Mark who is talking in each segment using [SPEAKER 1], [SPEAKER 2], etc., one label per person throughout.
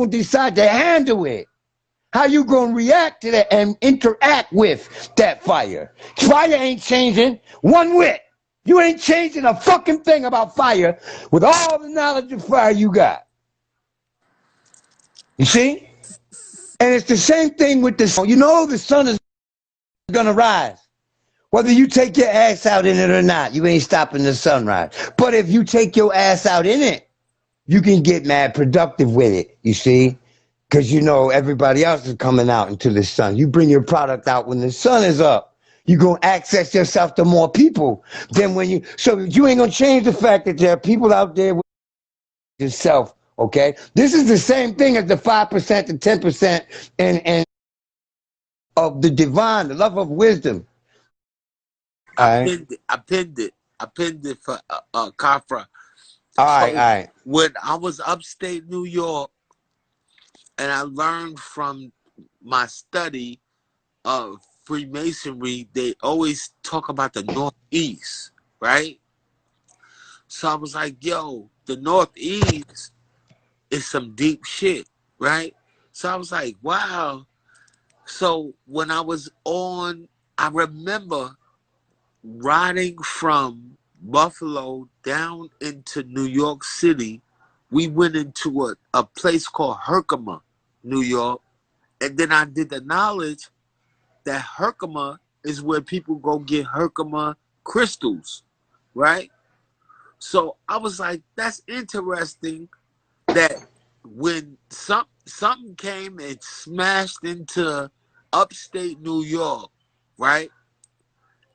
[SPEAKER 1] going to decide to handle it? How you going to react to that and interact with that fire? Fire ain't changing one whit. You ain't changing a fucking thing about fire with all the knowledge of fire you got. You see? And it's the same thing with the sun. You know the sun is going to rise. Whether you take your ass out in it or not, you ain't stopping the sunrise. But if you take your ass out in it, you can get mad productive with it, you see? Because you know everybody else is coming out into the sun. You bring your product out when the sun is up. You're going to access yourself to more people than when you... So you ain't going to change the fact that there are people out there with yourself, okay? This is the same thing as the 5% to 10% and of the divine, the love of wisdom.
[SPEAKER 2] I pinned it for Kafra.
[SPEAKER 1] All right.
[SPEAKER 2] When I was upstate New York, and I learned from my study of Freemasonry, they always talk about the Northeast, right? So I was like, yo, the Northeast is some deep shit, right? So I was like, wow. So when I was on, I remember riding from Buffalo down into New York City. We went into a place called Herkimer, New York. And then I did the knowledge that Herkimer is where people go get Herkimer crystals, right? So I was like, that's interesting that when something came and smashed into upstate New York, right?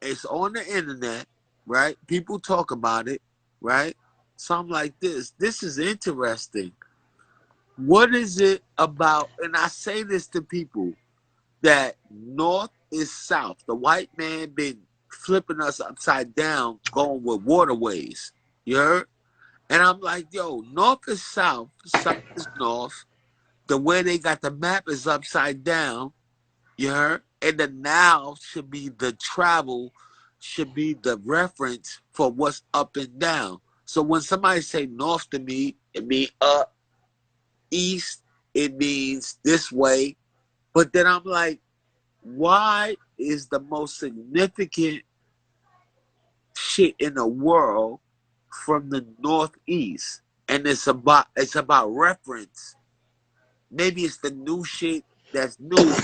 [SPEAKER 2] It's on the internet, right? People talk about it, right? Something like this. This is interesting. What is it about, and I say this to people, that north is south. The white man been flipping us upside down, going with waterways. You heard? And I'm like, yo, north is south, south is north. The way they got the map is upside down. You heard? And the now should be the travel, should be the reference for what's up and down. So when somebody say north to me, it means up. East, it means this way. But then I'm like, why is the most significant shit in the world from the Northeast? And it's about reference. Maybe it's the new shit that's new.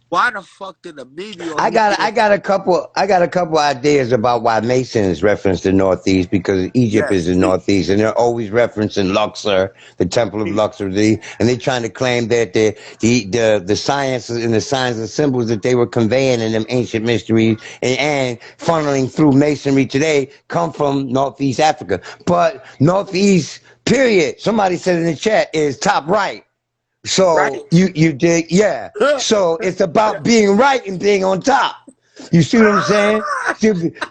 [SPEAKER 2] Why the fuck did the media?
[SPEAKER 1] I got a couple ideas about why Masons reference the Northeast, because Egypt is the Northeast, and they're always referencing Luxor, the Temple of Luxor, and they're trying to claim that the sciences and the signs and symbols that they were conveying in them ancient mysteries and funneling through Masonry today come from Northeast Africa. But Northeast, period, somebody said in the chat, is top right. So right. you dig, yeah. So it's about being right and being on top. You see what I'm saying?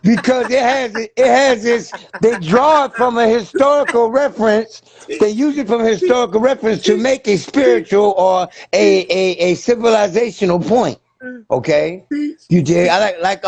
[SPEAKER 1] Because it has this. They draw it from a historical reference. They use it from a historical reference to make a spiritual or a civilizational point. Okay, you dig? I like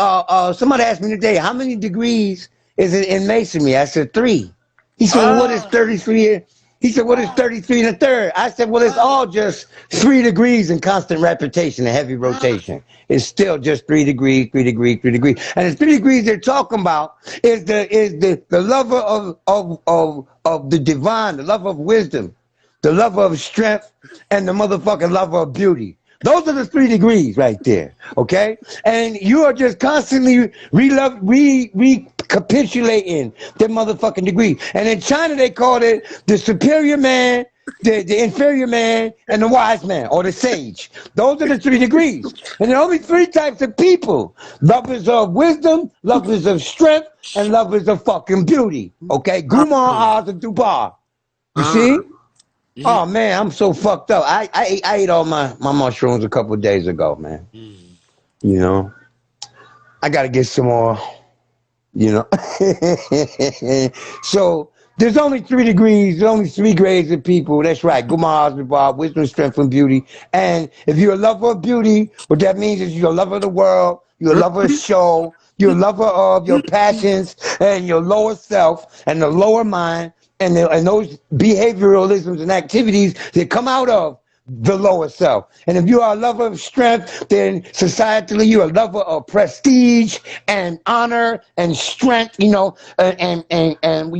[SPEAKER 1] somebody asked me today, how many degrees is it in Masonry? I said 3. He said, well, what is 33? He said, what is 33 1/3? I said, well, it's all just 3 degrees in constant repetition and heavy rotation. It's still just 3 degrees, 3 degrees, 3 degrees. And the 3 degrees they're talking about is the lover of the divine, the love of wisdom, the love of strength, and the motherfucking love of beauty. Those are the 3 degrees right there, okay? And you are just constantly recapitulating the motherfucking degree. And in China, they called it the superior man, the inferior man, and the wise man, or the sage. Those are the 3 degrees. And there are only 3 types of people. Lovers of wisdom, lovers of strength, and lovers of fucking beauty, okay? Gumar, Oz, and Dubar. You see? Oh man, I'm so fucked up. I ate all my mushrooms a couple of days ago, man. You know, I gotta get some more. You know, so there's only 3 degrees. There's only 3 grades of people. That's right. Gumar, Bob, wisdom, strength, and beauty. And if you're a lover of beauty, what that means is you're a lover of the world. You're a lover of show. You're a lover of your passions and your lower self and the lower mind. and those behavioralisms and activities that come out of the lower self. And if you are a lover of strength, then societally you're a lover of prestige and honor and strength, you know, and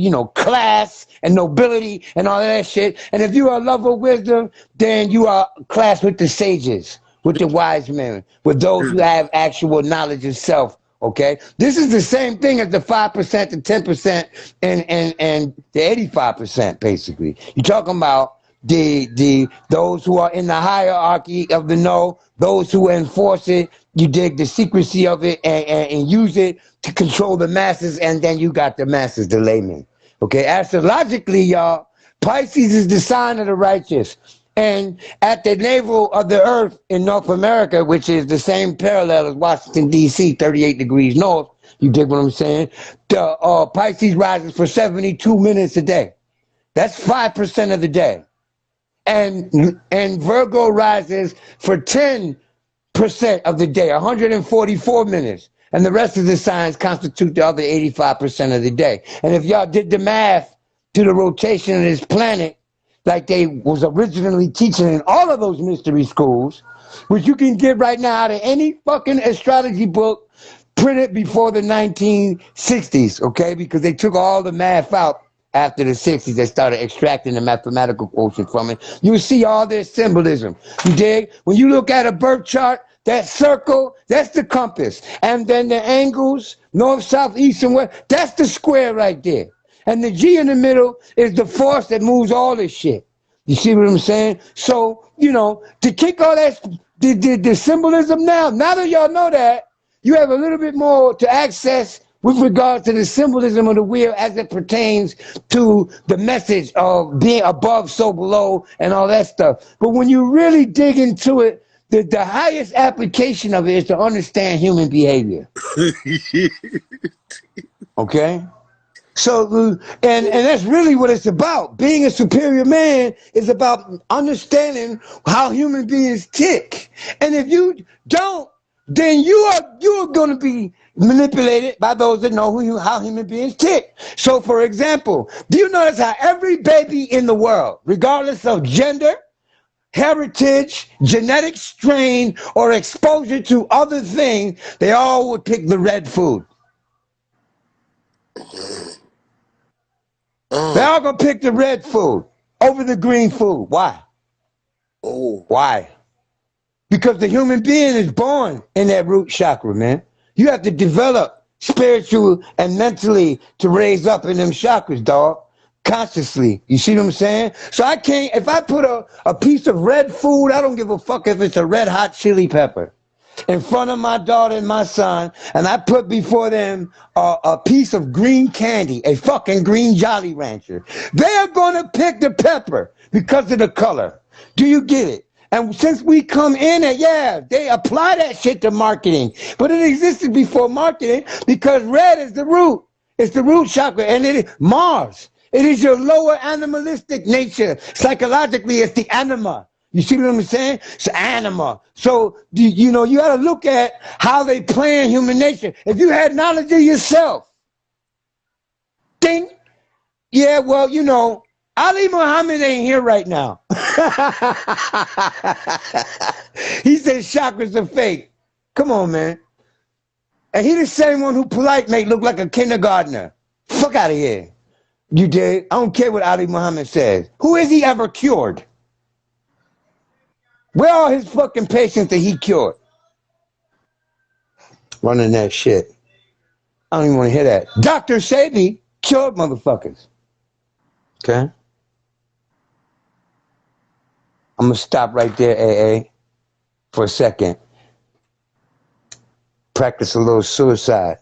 [SPEAKER 1] you know, class and nobility and all that shit. And if you are a lover of wisdom, then you are classed with the sages, with the wise men, with those who have actual knowledge of self. Okay, this is the same thing as the 5%, the 10%, and the 85%. Basically, you're talking about those who are in the hierarchy of the know, those who enforce it. You dig the secrecy of it and use it to control the masses, and then you got the masses, the laymen. Okay, astrologically, y'all, Pisces is the sign of the righteous. And at the navel of the earth in North America, which is the same parallel as Washington, D.C., 38 degrees north, you dig what I'm saying? The Pisces rises for 72 minutes a day. That's 5% of the day. And Virgo rises for 10% of the day, 144 minutes. And the rest of the signs constitute the other 85% of the day. And if y'all did the math to the rotation of this planet, like they was originally teaching in all of those mystery schools, which you can get right now out of any fucking astrology book printed before the 1960s, okay? Because they took all the math out after the 60s. They started extracting the mathematical quotient from it. You see all this symbolism. You dig? When you look at a birth chart, that circle, that's the compass. And then the angles, north, south, east, and west, that's the square right there. And the G in the middle is the force that moves all this shit. You see what I'm saying? So, you know, to kick all that, the symbolism now that y'all know that, you have a little bit more to access with regard to the symbolism of the wheel as it pertains to the message of being above, so below, and all that stuff. But when you really dig into it, the highest application of it is to understand human behavior. Okay? So, and that's really what it's about. Being a superior man is about understanding how human beings tick. And if you don't, then you are going to be manipulated by those that know how human beings tick. So, for example, do you notice how every baby in the world, regardless of gender, heritage, genetic strain, or exposure to other things, they all would pick the red food? They're all gonna pick the red food over the green food. Why?
[SPEAKER 2] Oh.
[SPEAKER 1] Why? Because the human being is born in that root chakra, man. You have to develop spiritual and mentally to raise up in them chakras, dog. Consciously. You see what I'm saying? So I can't, if I put a piece of red food, I don't give a fuck if it's a red hot chili pepper, in front of my daughter and my son, and I put before them a piece of green candy, a fucking green Jolly Rancher, they are going to pick the pepper because of the color. Do you get it? And since we come in and they apply that shit to marketing, but it existed before marketing because red is the root. It's the root chakra, and it is Mars. It is your lower animalistic nature. Psychologically, it's the anima. You see what I'm saying? It's anima. So, you know, you got to look at how they plan human nature. If you had knowledge of yourself, think, yeah, well, you know, Ali Muhammad ain't here right now. He said chakras are fake. Come on, man. And he the same one who polite make look like a kindergartner. Fuck out of here. You dig? I don't care what Ali Muhammad says. Who has he ever cured? Where are his fucking patients that he cured? Running that shit. I don't even want to hear that. Dr. Sebi cured motherfuckers. Okay? I'm going to stop right there, AA, for a second. Practice a little suicide.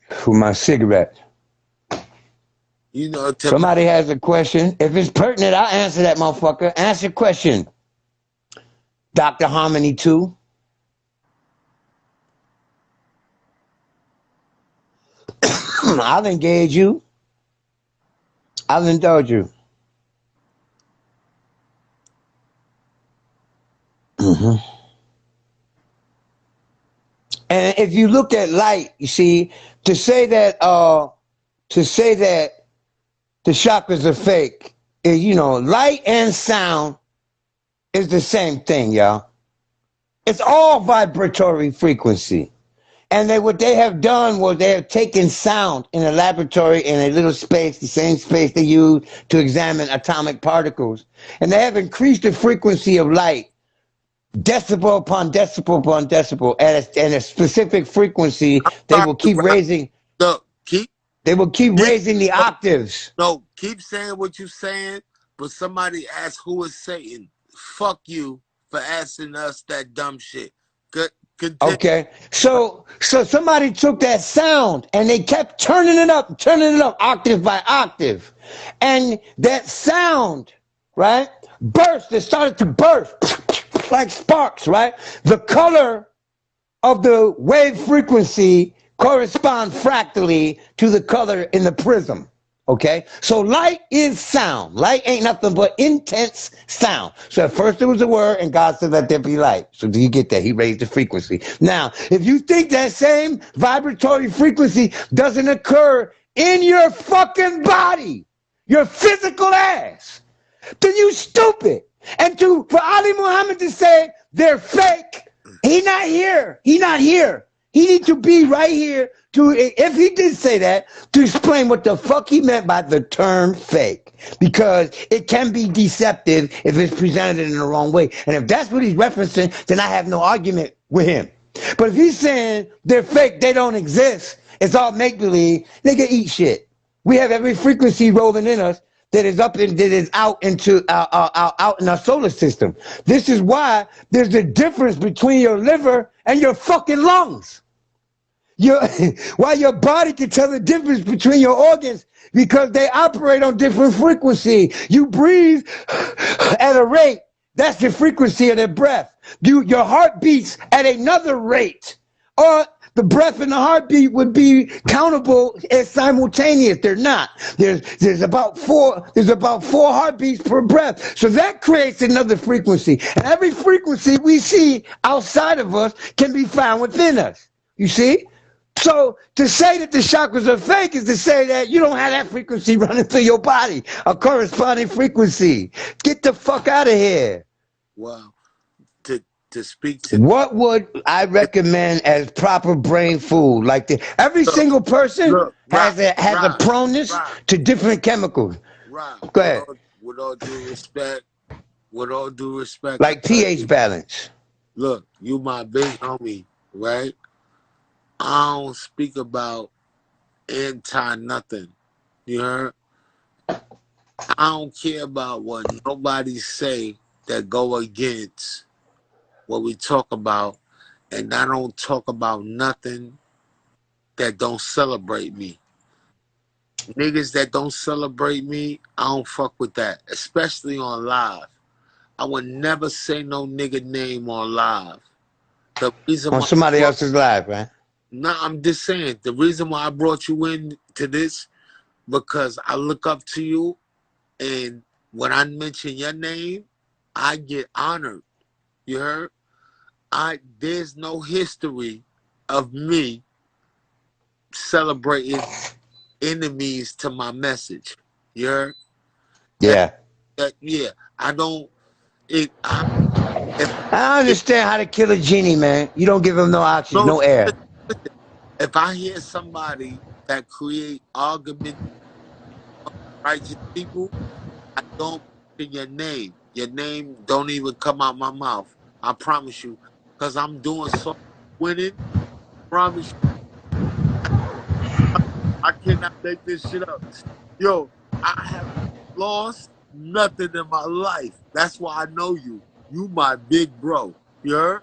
[SPEAKER 1] For my cigarette.
[SPEAKER 2] You know,
[SPEAKER 1] somebody has a question. If it's pertinent, I'll answer that motherfucker. Answer question. Dr. Harmony 2. I'll engage you. I'll indulge you. And if you look at light, you see, to say that to say that the chakras are fake is, you know, light and sound is the same thing, y'all. It's all vibratory frequency. And what they have done was they have taken sound in a laboratory in a little space, the same space they use to examine atomic particles. And they have increased the frequency of light, decibel upon decibel upon decibel, at a specific frequency. They will keep raising.
[SPEAKER 2] Look,
[SPEAKER 1] they will keep raising the octaves.
[SPEAKER 2] No, keep saying what you're saying, but somebody asked who is Satan. Fuck you for asking us that dumb shit. Continue.
[SPEAKER 1] Okay, so somebody took that sound and they kept turning it up, octave by octave, and that sound, right, burst. It started to burst like sparks, right? The color of the wave frequency corresponds fractally to the color in the prism. Okay, so light is sound. Light ain't nothing but intense sound. So at first there was a word, and God said, let there be light. So do you get that? He raised the frequency. Now, if you think that same vibratory frequency doesn't occur in your fucking body, your physical ass, then you stupid. And for Ali Muhammad to say they're fake, he not here. He not here. He needs to be right here if he did say that, to explain what the fuck he meant by the term fake. Because it can be deceptive if it's presented in the wrong way. And if that's what he's referencing, then I have no argument with him. But if he's saying they're fake, they don't exist, it's all make-believe, nigga, eat shit. We have every frequency rolling in us that is out in our solar system. This is why there's a difference between your liver and your fucking lungs. Why your body can tell the difference between your organs, because they operate on different frequency. You breathe at a rate, that's the frequency of their breath. Your heart beats at another rate, or the breath and the heartbeat would be countable as simultaneous. They're not. There's about four heartbeats per breath. So that creates another frequency. And every frequency we see outside of us can be found within us. You see? So to say that the chakras are fake is to say that you don't have that frequency running through your body, a corresponding frequency. Get the fuck out of here.
[SPEAKER 2] Well, to speak to...
[SPEAKER 1] What would I recommend as proper brain food? Like every single person has a proneness to different chemicals.
[SPEAKER 2] Right.
[SPEAKER 1] Go ahead.
[SPEAKER 2] With all due respect,
[SPEAKER 1] like pH balance.
[SPEAKER 2] Look, you my big homie, right? I don't speak about anti-nothing. You heard? I don't care about what nobody say that go against what we talk about, and I don't talk about nothing that don't celebrate me. Niggas that don't celebrate me, I don't fuck with that, especially on live. I would never say no nigga name on live. The reason
[SPEAKER 1] on somebody else's live, right?
[SPEAKER 2] No, I'm just saying, the reason why I brought you in to this, because I look up to you, and when I mention your name, I get honored. You heard? There's no history of me celebrating enemies to my message. You heard?
[SPEAKER 1] Yeah.
[SPEAKER 2] Yeah. I don't...
[SPEAKER 1] I understand how to kill a genie, man. You don't give him no oxygen, no air.
[SPEAKER 2] If I hear somebody that create argument with righteous people, I don't mention your name. Your name don't even come out my mouth. I promise you. Because I'm doing so winning. I promise you. I cannot make this shit up. Yo, I have lost nothing in my life. That's why I know you. You my big bro. You heard?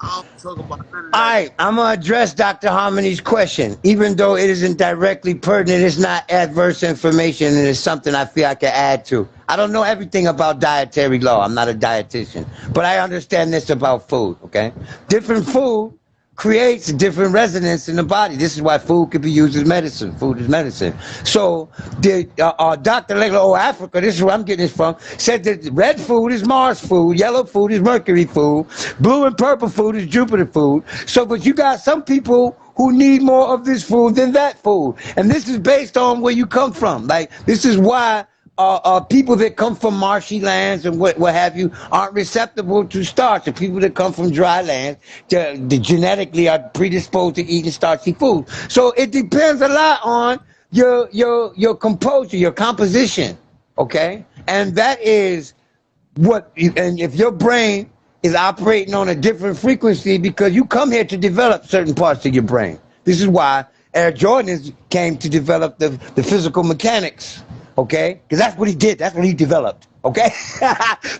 [SPEAKER 2] I don't talk about none of that.
[SPEAKER 1] All right, I'm going to address Dr. Harmony's question. Even though it isn't directly pertinent, it's not adverse information, and it's something I feel I can add to. I don't know everything about dietary law. I'm not a dietitian. But I understand this about food, okay? Different food creates a different resonance in the body. This is why food could be used as medicine. Food is medicine. So Dr. Leglo, Africa, this is where I'm getting this from, said that red food is Mars food, yellow food is Mercury food, blue and purple food is Jupiter food. So, but you got some people who need more of this food than that food. And this is based on where you come from. Like, this is why people that come from marshy lands and what have you aren't receptible to starch. The people that come from dry lands genetically are predisposed to eating starchy food. So it depends a lot on your composure, your composition, okay? And that is and if your brain is operating on a different frequency, because you come here to develop certain parts of your brain. This is why Air Jordans came to develop the physical mechanics. Okay, because that's what he did. That's what he developed. Okay,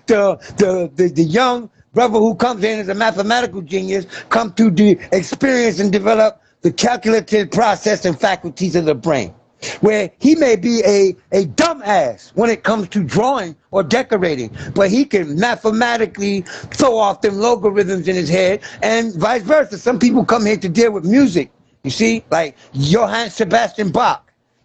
[SPEAKER 1] the young brother who comes in as a mathematical genius come to experience and develop the calculative process and faculties of the brain, where he may be a dumbass when it comes to drawing or decorating, but he can mathematically throw off them logarithms in his head, and vice versa. Some people come here to deal with music. You see, like Johann Sebastian Bach.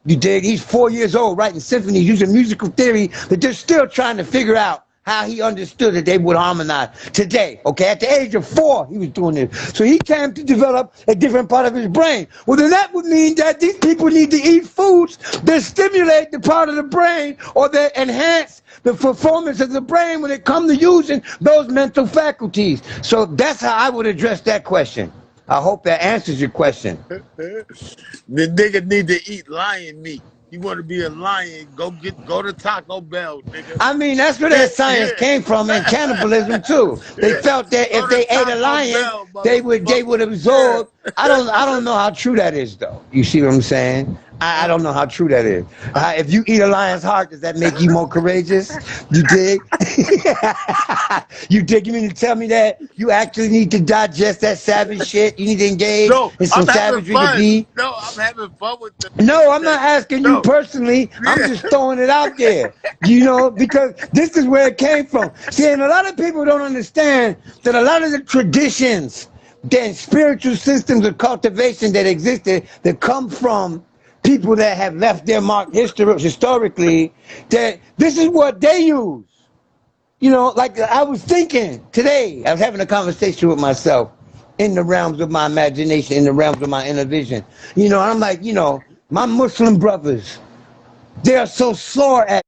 [SPEAKER 1] You dig? He's 4 years old writing symphonies using musical theory that they're still trying to figure out how he understood that they would harmonize today. Okay, at the age of 4, he was doing this. So he came to develop a different part of his brain. Well, then that would mean that these people need to eat foods that stimulate the part of the brain or that enhance the performance of the brain when it comes to using those mental faculties. So that's how I would address that question. I hope that answers your question.
[SPEAKER 2] The nigga need to eat lion meat. You want to be a lion, go to Taco Bell, nigga.
[SPEAKER 1] I mean, that's where that science came from, and cannibalism too. They felt that if they ate a lion, they would absorb. I don't know how true that is, though. You see what I'm saying? I don't know how true that is. If you eat a lion's heart, does that make you more courageous? You dig? You dig? You mean to tell me that you actually need to digest that savage shit? You need to engage in some savagery to be?
[SPEAKER 2] No, I'm having fun with them.
[SPEAKER 1] No, I'm not asking you personally. I'm just throwing it out there. You know, because this is where it came from. See, and a lot of people don't understand that a lot of the traditions and spiritual systems of cultivation that existed that come from people that have left their mark historically, that this is what they use. You know, like I was thinking today, I was having a conversation with myself in the realms of my imagination, in the realms of my inner vision. You know, I'm like, you know, my Muslim brothers, they are so sore at